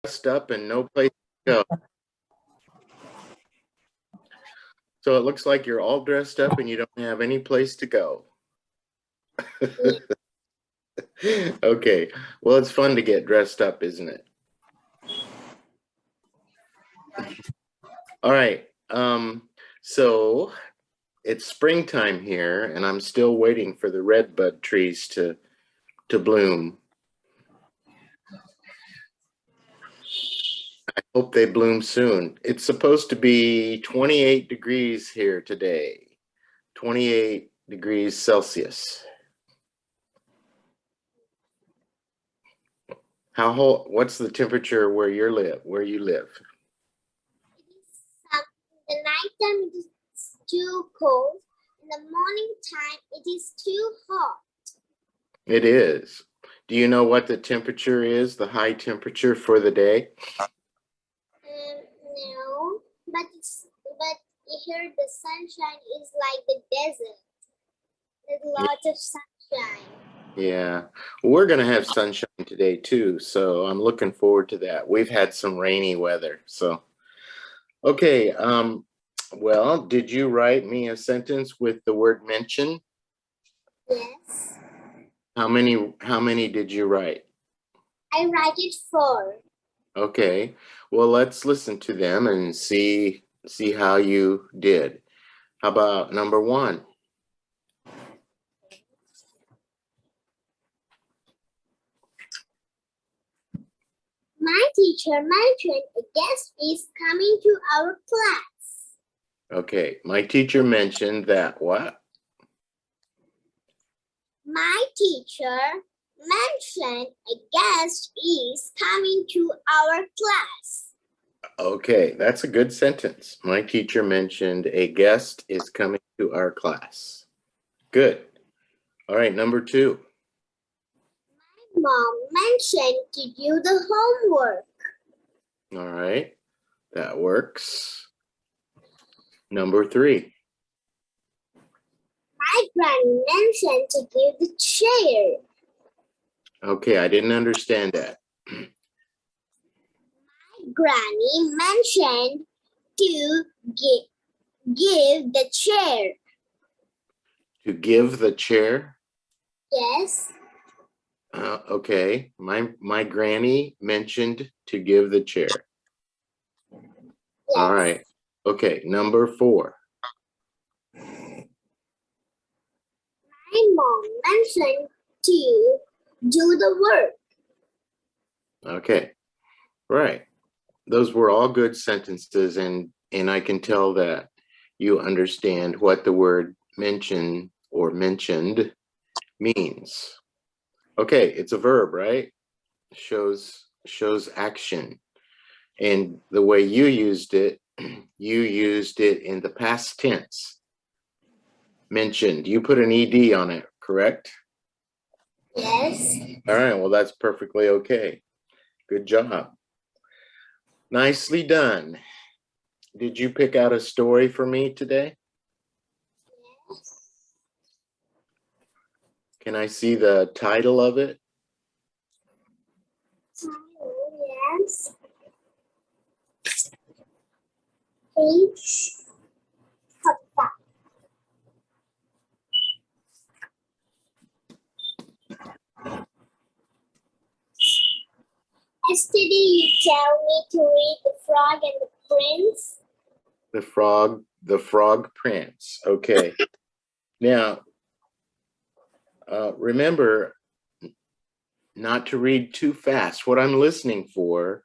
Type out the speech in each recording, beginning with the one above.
dressed up and no place to go. So it looks like you're all dressed up and you don't have any place to go. Okay, well, it's fun to get dressed up, isn't it? All right, so it's springtime here and I'm still waiting for the redbud trees to bloom. I hope they bloom soon. It's supposed to be 28 degrees here today, 28 degrees Celsius. What's the temperature where you live? The night time it is too cold. In the morning time it is too hot. It is. Do you know what the temperature is, the high temperature for the day? No, but here the sunshine is like the desert. There's lots of sunshine. Yeah, we're going to have sunshine today too, so I'm looking forward to that. We've had some rainy weather, so. Okay, well, did you write me a sentence with the word mention? Yes. How many did you write? I write it 4. Okay, well, let's listen to them and see how you did. How about number 1? My teacher mentioned a guest is coming to our class. Okay, my teacher mentioned that what? My teacher mentioned a guest is coming to our class. Okay, that's a good sentence. My teacher mentioned a guest is coming to our class. Good. All right, number 2. Mom mentioned to do the homework. All right, that works. Number 3. My granny mentioned to give the chair. Okay, I didn't understand that. My granny mentioned to give the chair. To give the chair? Yes. Okay, my granny mentioned to give the chair. Yes. All right. Okay, number 4. My mom mentioned to do the work. Okay, right. Those were all good sentences, and I can tell that you understand what the word mention or mentioned means. Okay, it's a verb, right? Shows action. And the way you used it in the past tense. Mentioned. You put an ED on it, correct? Yes. All right, well, that's perfectly okay. Good job. Nicely done. Did you pick out a story for me today? Yes. Can I see the title of it? Yes. Page. Yesterday you tell me to read The Frog and the Prince. The Frog Prince. Okay. Now, remember not to read too fast. What I'm listening for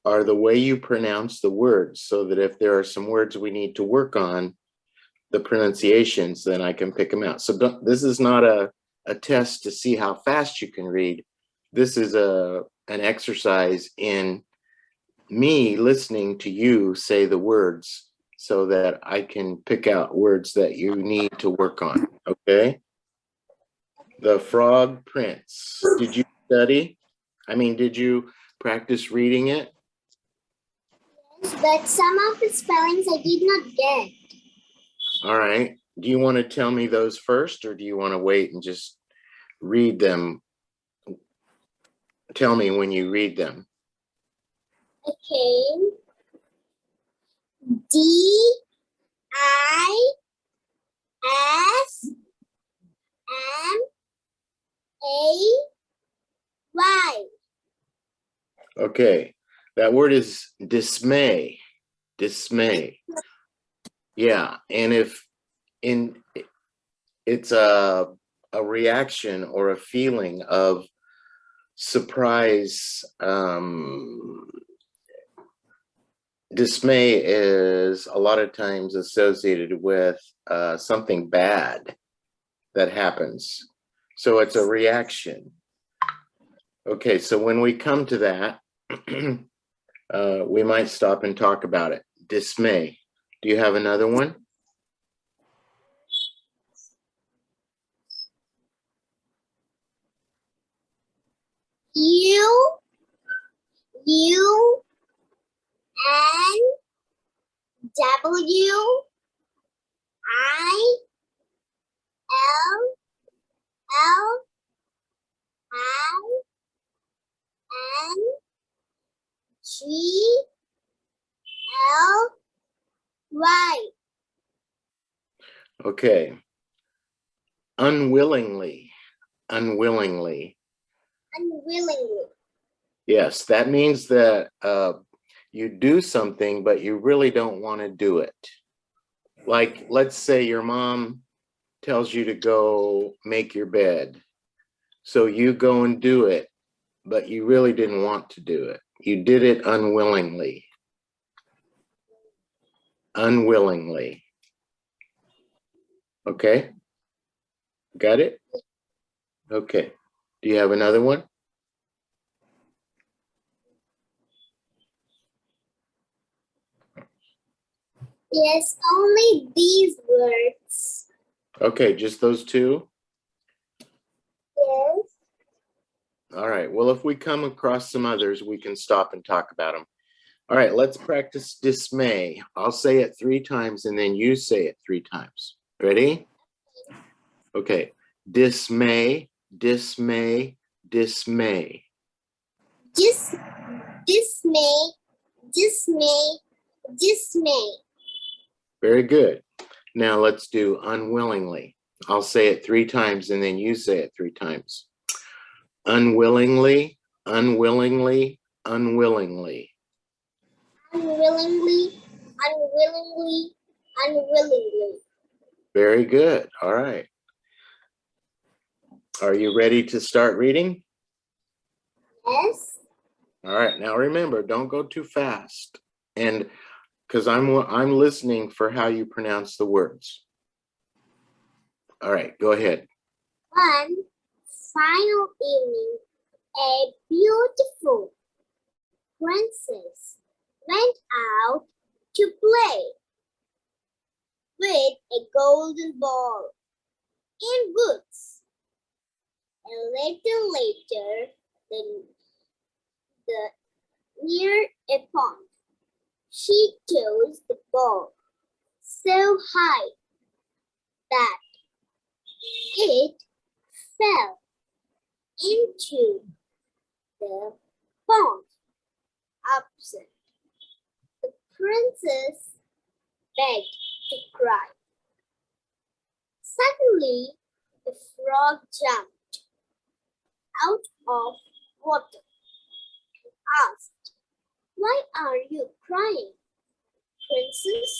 are the way you pronounce the words, so that if there are some words we need to work on, the pronunciations, then I can pick them out. So this is not a test to see how fast you can read. This is an exercise in me listening to you say the words so that I can pick out words that you need to work on, okay? The Frog Prince. Did you study? Did you practice reading it? Yes, but some of the spellings I did not get. All right. Do you want to tell me those first, or do you want to wait and just read them? Tell me when you read them. Okay. DISMAY. Okay, that word is dismay. Dismay. Yeah, and if in it's a reaction or a feeling of surprise. Dismay is a lot of times associated with something bad that happens. So it's a reaction. Okay, so when we come to that, we might stop and talk about it. Dismay. Do you have another one? UNWLY. Okay. Unwillingly. Unwillingly. Unwillingly. Yes, that means that you do something, but you really don't want to do it. Like, let's say your mom tells you to go make your bed. So you go and do it, but you really didn't want to do it. You did it unwillingly. Unwillingly. Okay? Got it? Okay. Do you have another one? Yes, only these words. Okay, just those two? Yes. All right. Well, if we come across some others, we can stop and talk about them. All right, let's practice dismay. I'll say it 3 times and then you say it 3 times. Ready? Okay. Dismay, dismay, dismay. Dismay, dismay, dismay. Very good. Now let's do unwillingly. I'll say it 3 times and then you say it 3 times. Unwillingly, unwillingly, unwillingly. Unwillingly, unwillingly, unwillingly. Very good. All right. Are you ready to start reading? Yes. All right. Now remember, don't go too fast. And because I'm listening for how you pronounce the words. All right, go ahead. One final evening, a beautiful princess went out to play with a golden ball in woods. A little later, near a pond, she tossed the ball so high that it fell into the pond upset. The princess begged to cry. Suddenly, a frog jumped out of water and asked, "Why are you crying, princess?"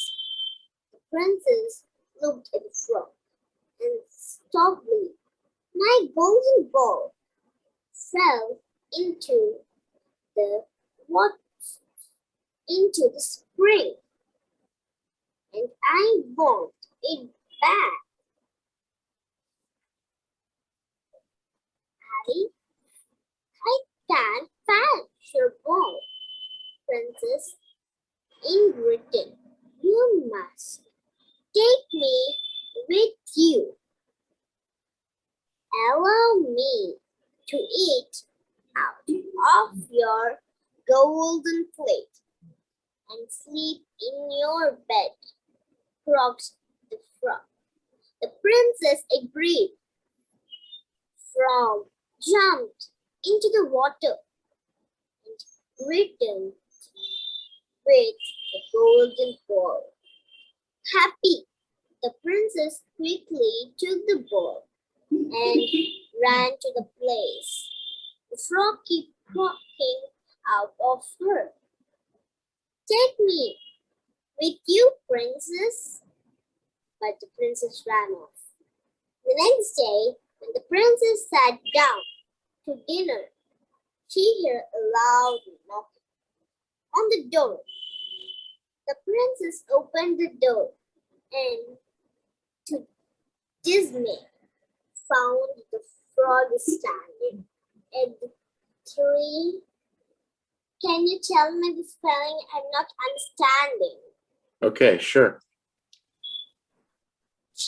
The princess looked at the frog and softly, "My golden ball fell into the water, into the spring, and I want it back. I can't find your ball, princess. In return, you must take me with you. Allow me to eat out of your golden plate and sleep in your bed," croaked the frog. The princess agreed. Frog jumped into the water and returned with the golden ball. Happy, the princess quickly took the ball and ran to the place. The frog kept croaking out of her. Take me with you, princess. But the princess ran off. The next day, when the princess sat down to dinner, she heard a loud knocking on the door. The princess opened the door and, to dismay, found the frog standing at the tree. Can you tell me the spelling? I'm not understanding. Okay, sure. T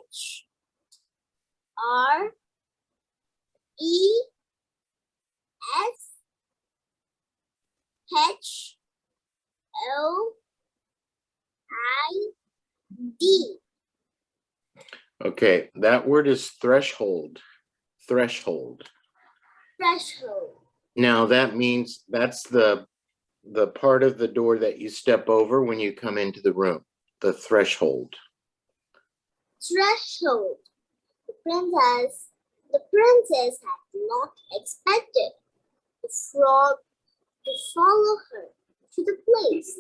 H R E S H O I D. Okay, that word is threshold. Threshold. Threshold. Now that means that's the part of the door that you step over when you come into the room. The threshold. Threshold. The princess had not expected the frog to follow her to the place.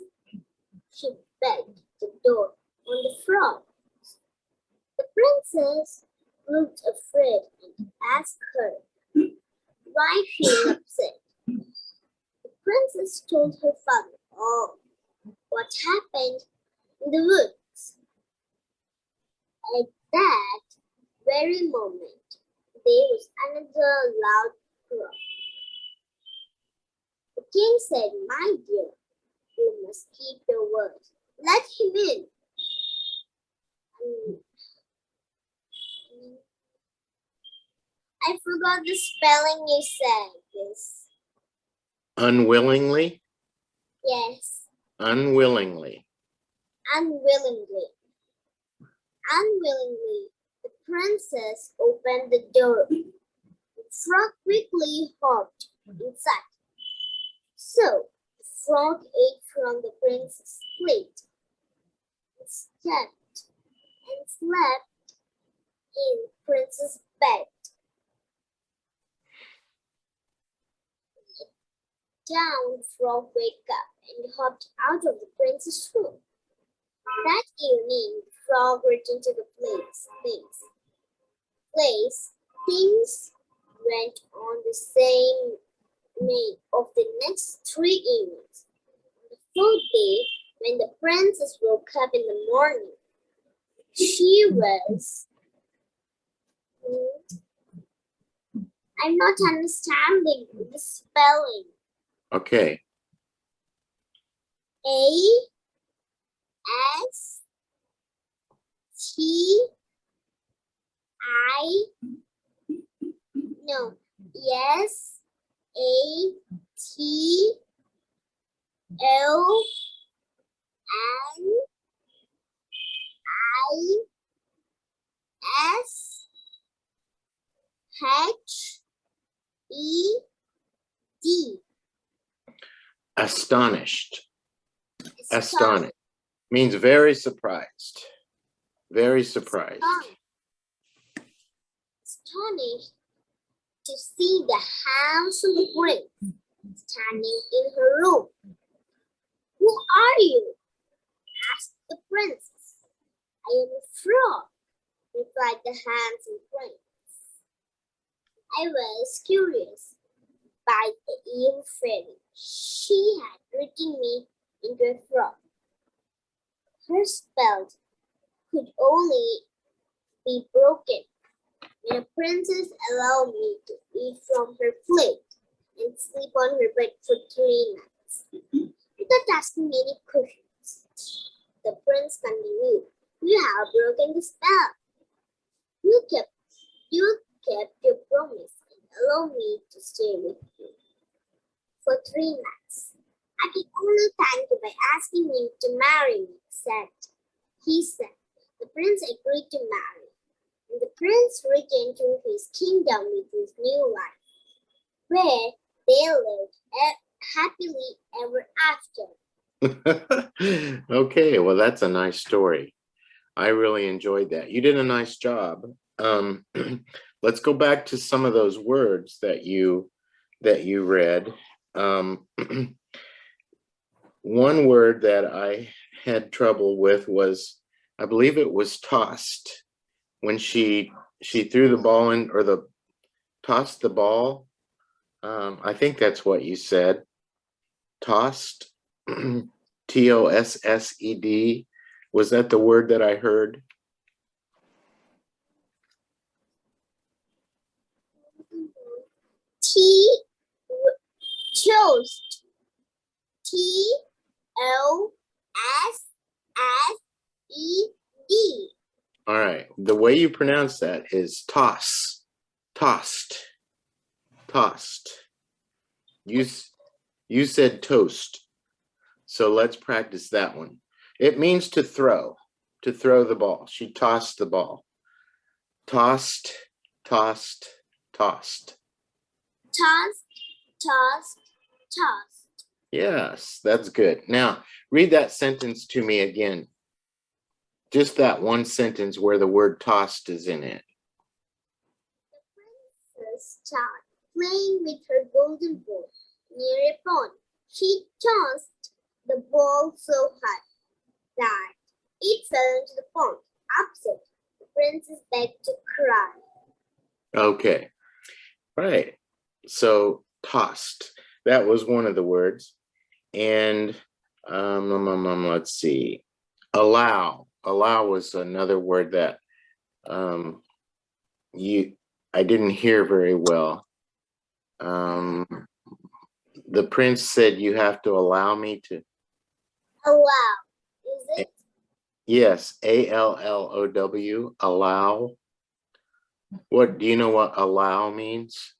She begged the door on the frog. The princess looked afraid and asked her why she was upset. The princess told her father all what happened in the woods. At that very moment, there was another loud cry. The king said, "My dear, you must keep your word. Let him in." I forgot the spelling you said. Yes. Unwillingly? Yes. Unwillingly. Unwillingly. Unwillingly, the princess opened the door. The frog quickly hopped inside. So, the frog ate from the princess's plate and stepped and slept in princess' bed. Down, frog woke up and hopped out of the princess' room. That evening, the frog returned to the place. Things went on the same way of the next 3 evenings. On the 4th day, when the princess woke up in the morning, she was... I'm not understanding the spelling. Okay. Yes, A-T-L N-I-S-H-E-D. Astonished. Astonished. Means very surprised. Very surprised. Astonished to see the handsome prince standing in her room. "Who are you?" asked the princess. "I am a frog," replied the handsome prince. "I was curious by the evil fairy. She had written me into a frog. Her spell could only be broken when a princess allowed me to eat from her plate and sleep on her bed for 3 nights without asking any questions." The prince continued, "You have broken the spell. You kept your promise and allowed me to stay with you for 3 nights. I can only thank you by asking you to marry me," he said. The prince agreed to marry, and the prince returned to his kingdom with his new wife, where they lived happily ever after. Okay, well, that's a nice story. I really enjoyed that. You did a nice job. Let's go back to some of those words that you read. One word that I had trouble with was, I believe it was tossed. When she threw the ball in, or tossed the ball. I think that's what you said. Tossed. TOSSED. Was that the word that I heard? Toast. TOSSED. All right. The way you pronounce that is toss. Tossed. Tossed. You said toast. So let's practice that one. It means to throw the ball. She tossed the ball. Tossed, tossed, tossed. Tossed, tossed, tossed. Yes, that's good. Now, read that sentence to me again. Just that one sentence where the word tossed is in it. The princess started playing with her golden ball near a pond. She tossed the ball so hard that it fell into the pond. Upset, the princess begged to cry. Okay, right. So tossed, that was one of the words. And let's see, allow was another word that I didn't hear very well. The prince said, you have to allow me to. Allow, is it? Yes, ALLOW, allow. What do you know what allow means?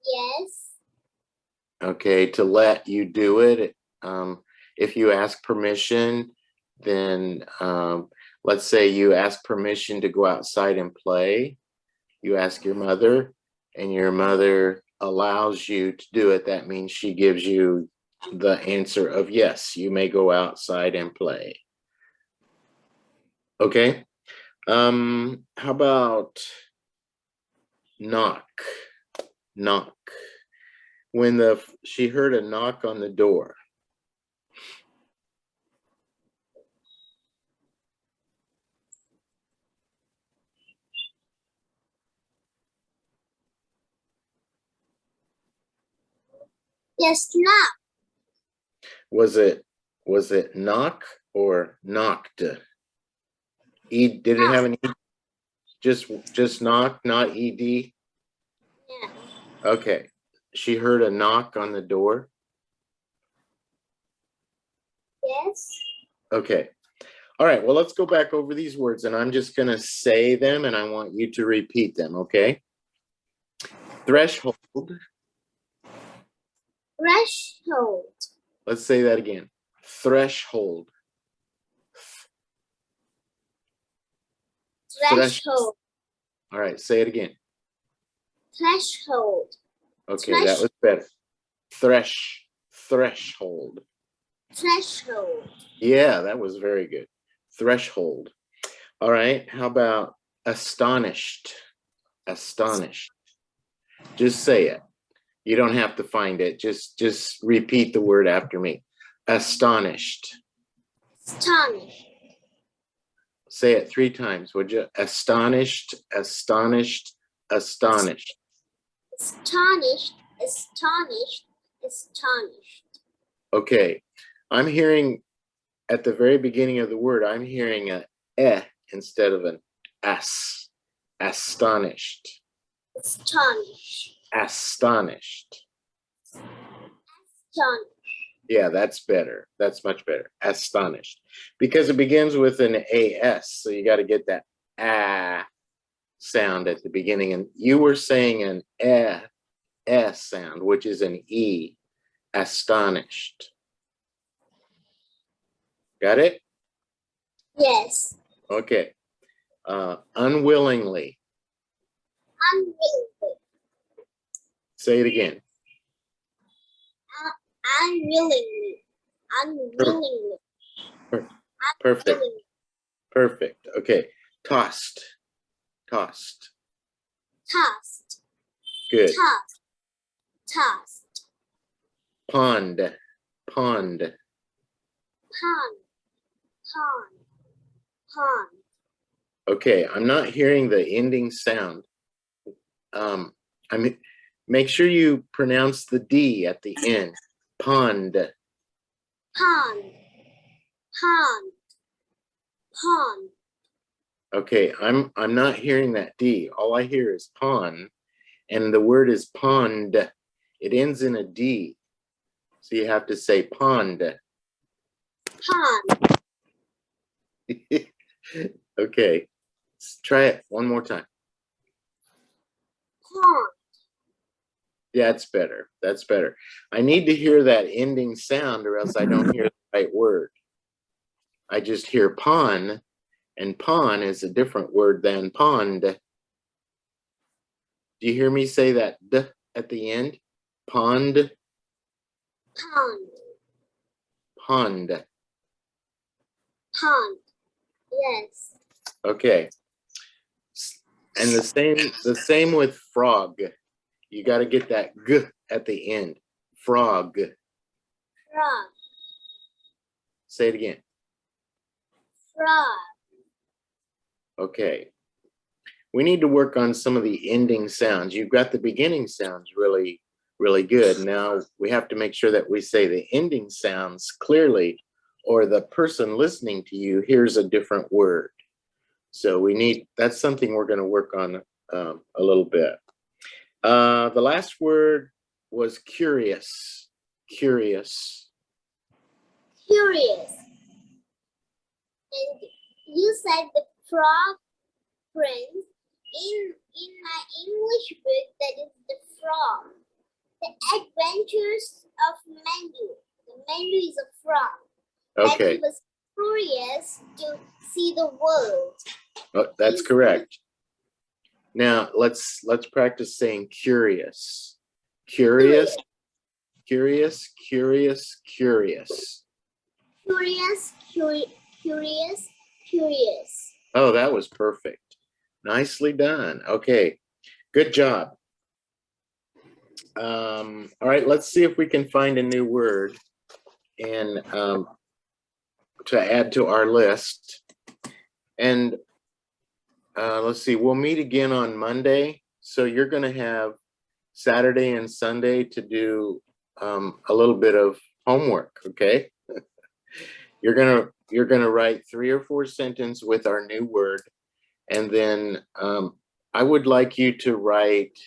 Yes. Okay, to let you do it. If you ask permission, then let's say you ask permission to go outside and play. You ask your mother, and your mother allows you to do it. That means she gives you the answer of yes, you may go outside and play. Okay. How about knock? Knock. When she heard a knock on the door. Yes, knock. Was it knock or knocked? Did it have an E? Just knock, not ED? Yeah. Okay. She heard a knock on the door. Yes. Okay. All right. Well, let's go back over these words, and I'm just going to say them, and I want you to repeat them. Okay. Threshold. Threshold. Let's say that again. Threshold. Threshold. All right. Say it again. Threshold. Okay. That was better. Threshold. Threshold. Yeah, that was very good. Threshold. All right. How about astonished? Astonished. Just say it. You don't have to find it. Just repeat the word after me. Astonished. Astonished. Say it 3 times, would you? Astonished, astonished, astonished. Astonished, astonished, astonished. Okay. I'm hearing at the very beginning of the word, I'm hearing a eh instead of an s. Astonished. Astonished. Astonished. Astonished. Yeah, that's better. That's much better. Astonished. Because it begins with an AS. So you got to get that ah sound at the beginning. And you were saying an S sound, which is an E. Astonished. Got it? Yes. Okay. Unwillingly. Unwillingly. Say it again. Unwillingly. Unwillingly. Perfect. Unwillingly. Perfect. Okay. Tossed. Tossed. Tossed. Good. Tossed. Tossed. Pond. Pond. Pond. Pond. Pond. Okay. I'm not hearing the ending sound. I mean, make sure you pronounce the D at the end. Pond. Pond. Pond. Pond. Okay, I'm not hearing that D. All I hear is pond, and the word is pond. It ends in a D. So you have to say pond. Pond. Okay. Let's try it one more time. Pond. Yeah, that's better. That's better. I need to hear that ending sound or else I don't hear the right word. I just hear pond, and pond is a different word than pond. Do you hear me say that D at the end? Pond, Pond. pond. Pond. Yes. Okay. And the same with frog. You got to get that G at the end. Frog. Frog. Say it again. Frog. Okay. We need to work on some of the ending sounds. You've got the beginning sounds really, really good. Now we have to make sure that we say the ending sounds clearly, or the person listening to you hears a different word. So that's something we're going to work on a little bit. The last word was curious. Curious. Curious. And you said the frog prince. In my English book, that is the frog. The Adventures of Mandu. The Mandu is a frog. Okay. And he was curious to see the world. Oh, that's correct. Now let's practice saying curious. Curious. Curious. Curious. Curious. Curious. Curious. Curious. Oh, that was perfect. Nicely done. Okay, good job. All right, let's see if we can find a new word and to add to our list. And let's see, we'll meet again on Monday. So you're going to have Saturday and Sunday to do a little bit of homework. Okay, you're gonna write 3 or 4 sentences with our new word, and then I would like you to write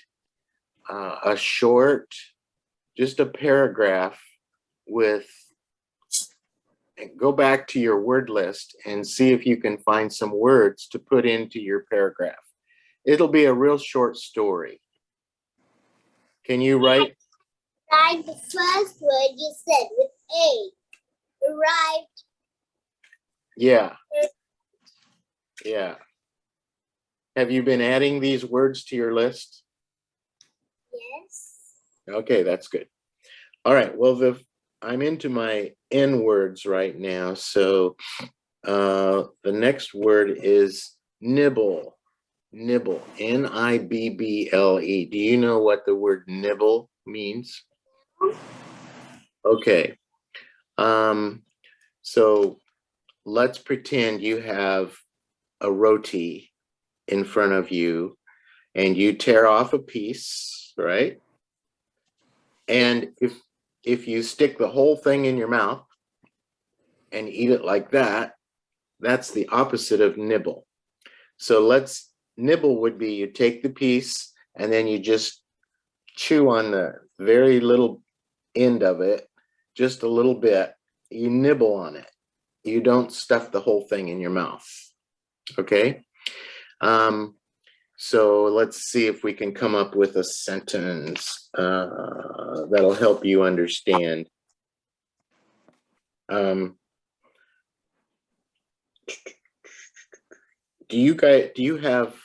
a short, just a paragraph with, and go back to your word list and see if you can find some words to put into your paragraph. It'll be a real short story. Can you write? Write the first word you said with A. Arrived. Yeah. Yeah. Have you been adding these words to your list? Yes. Okay, that's good. All right, well, I'm into my N words right now. So the next word is nibble. Nibble. N-I-B-B-L-E. Do you know what the word nibble means? Okay. So let's pretend you have a roti in front of you and you tear off a piece, right? And if you stick the whole thing in your mouth and eat it like that, that's the opposite of nibble. So nibble would be you take the piece and then you just chew on the very little end of it, just a little bit. You nibble on it. You don't stuff the whole thing in your mouth. Okay? So let's see if we can come up with a sentence that'll help you understand. Do you have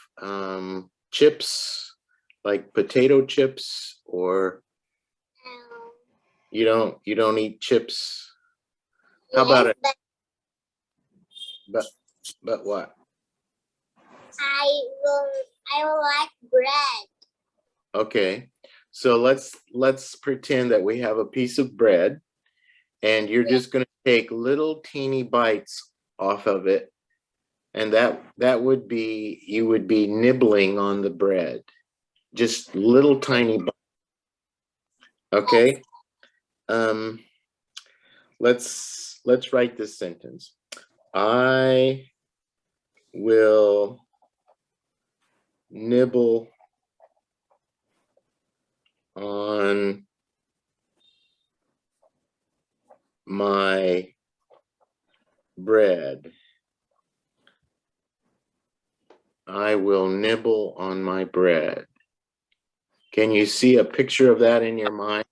chips, like potato chips, or No. You don't eat chips. How Yes, about it? but But what? I will. I will like bread. Okay. So let's pretend that we have a piece of bread and you're Yes. just going to take little teeny bites off of it, and that would be, you would be nibbling on the bread. Just little tiny bites. Okay? Um let's write this sentence. I will nibble on my bread. I will nibble on my bread. Can you see a picture of that in your mind?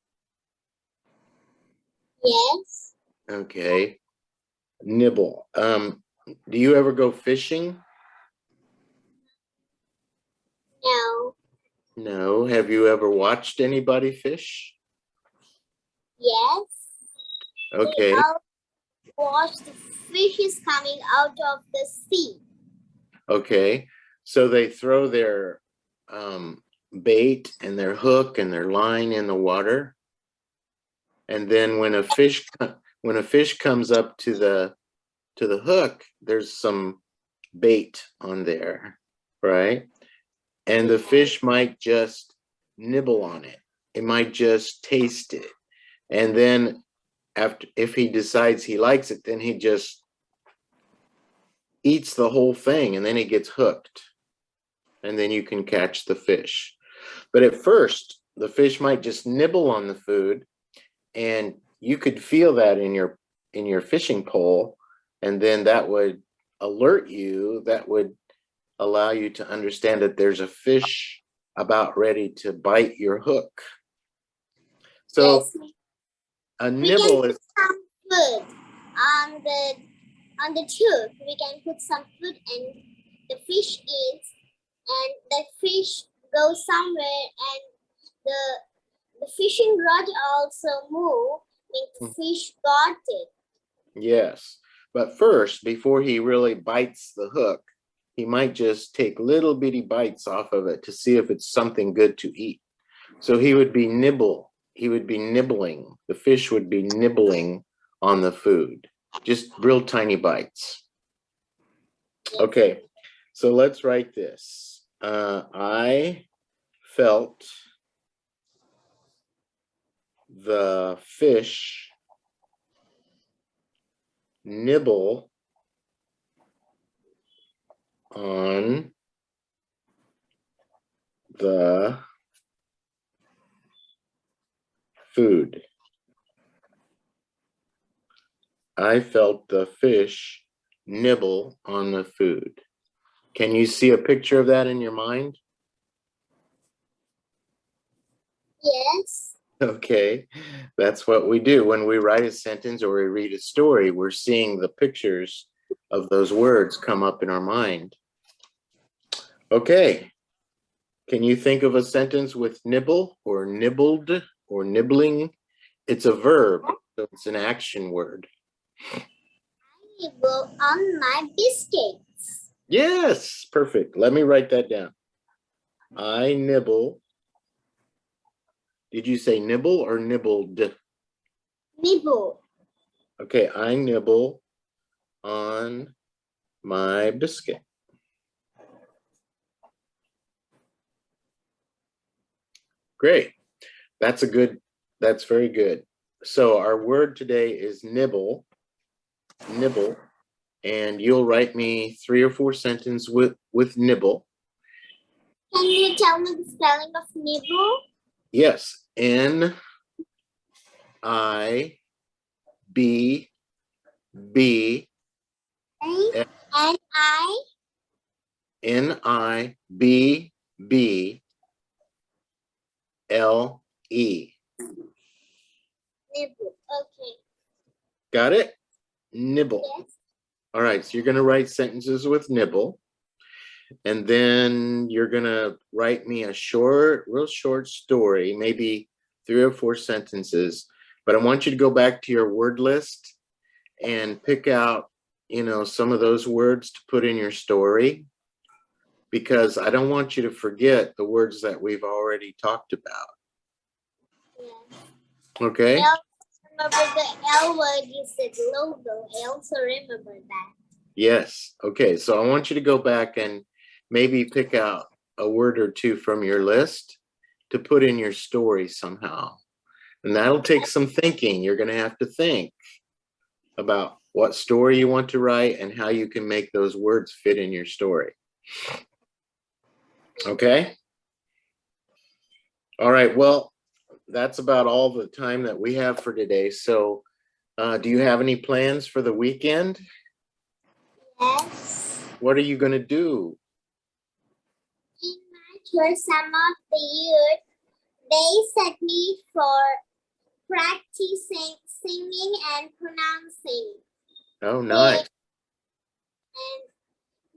Yes. Okay. Nibble. Do you ever go fishing? No. No. Have you ever watched anybody fish? Yes. Okay. I'll watch the fishes coming out of the sea. Okay. So they throw their bait and their hook and their line in the water. And then when a fish comes up to the hook, there's some bait on there, right? And the fish might just nibble on it. It might just taste it. And then after, if he decides he likes it, then he just eats the whole thing and then he gets hooked. And then you can catch the fish. But at first, the fish might just nibble on the food, and you could feel that in your fishing pole, and then that would alert you, that would allow you to understand that there's a fish about ready to bite your hook. So Yes. a We can nibble put is, some food on the tube. We can put some food and the fish eats, and the fish goes somewhere, and the fishing rod also move when the fish got it. yes. But first, before he really bites the hook, he might just take little bitty bites off of it to see if it's something good to eat. So he would be nibbling. The fish would be nibbling on the food, just real tiny bites. Okay, so let's write this. I felt the fish nibble on the food. I felt the fish nibble on the food. Can you see a picture of that in your mind? Yes. Okay, that's what we do when we write a sentence or we read a story. We're seeing the pictures of those words come up in our mind. Okay, can you think of a sentence with nibble or nibbled or nibbling? It's a verb, so it's an action word. Nibble on my biscuits. Yes, perfect. Let me write that down. I nibble. Did you say nibble or nibbled? Nibble. Okay, I nibble on my biscuit. Great. That's very good. So our word today is nibble, and you'll write me 3 or 4 sentences with nibble. Can you tell me the spelling of nibble? Yes, N-I-B-B. N-I? N-I-B-B-L-E. Nibble. Okay. Got it? Nibble. Yes. All right, so you're going to write sentences with nibble, and then you're going to write me a real short story, maybe 3 or 4 sentences But I want you to go back to your word list and pick out, some of those words to put in your story, because I don't want you to forget the words that we've already talked about. Yeah. Okay? I also remember the L word you said logo. I also remember that. Yes. Okay. So I want you to go back and maybe pick out a word or two from your list to put in your story somehow. And that'll take some thinking. You're going to have to think about what story you want to write and how you can make those words fit in your story. Okay? All right. Well, that's about all the time that we have for today. So do you have any plans for the weekend? Yes. What are you going to do? In my church, some of the youth, they set me for practicing singing and pronouncing. Oh, nice. And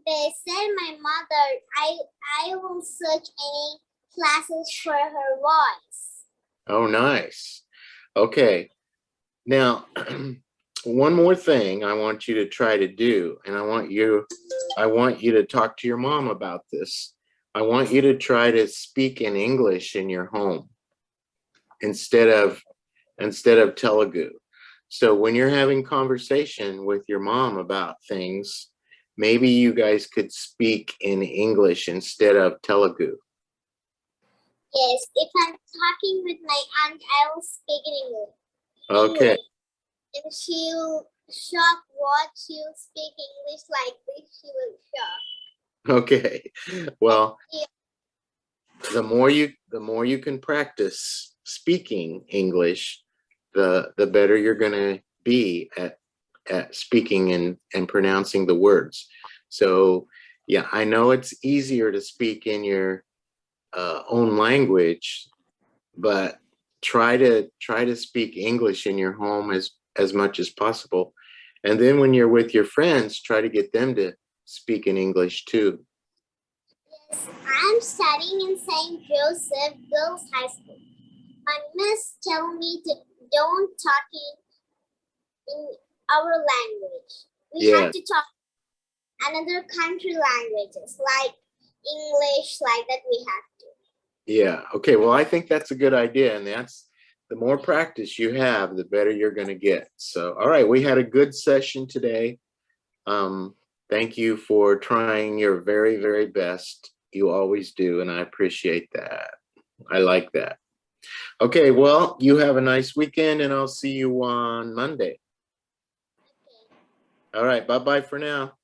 they said my mother, I will search any classes for her voice. Oh, nice. Okay. Now, one more thing I want you to try to do, and I want you to talk to your mom about this. I want you to try to speak in English in your home instead of Telugu. So when you're having conversation with your mom about things, maybe you guys could speak in English instead of Telugu. Yes, if I'm talking with my aunt, I will speak in English. Okay. And she'll shock what she'll speak English like this, she will shock. Okay. Well, Yeah. the more you can practice speaking English, the better you're going to be at speaking and pronouncing the words. So yeah, I know it's easier to speak in your own language, but try to speak English in your home as much as possible. And then when you're with your friends, try to get them to speak in English too. Yes, I'm studying in St. Joseph Girls High School. My miss tell me to don't talk in our language. We have to talk another country languages like English, like that we have to. Yeah. Okay. Well, I think that's a good idea. And that's the more practice you have, the better you're going to get. So, all right. We had a good session today. Thank you for trying your very, very best. You always do. And I appreciate that. I like that. Okay. Well, you have a nice weekend and I'll see you on Monday. Okay. All right. Bye-bye for now.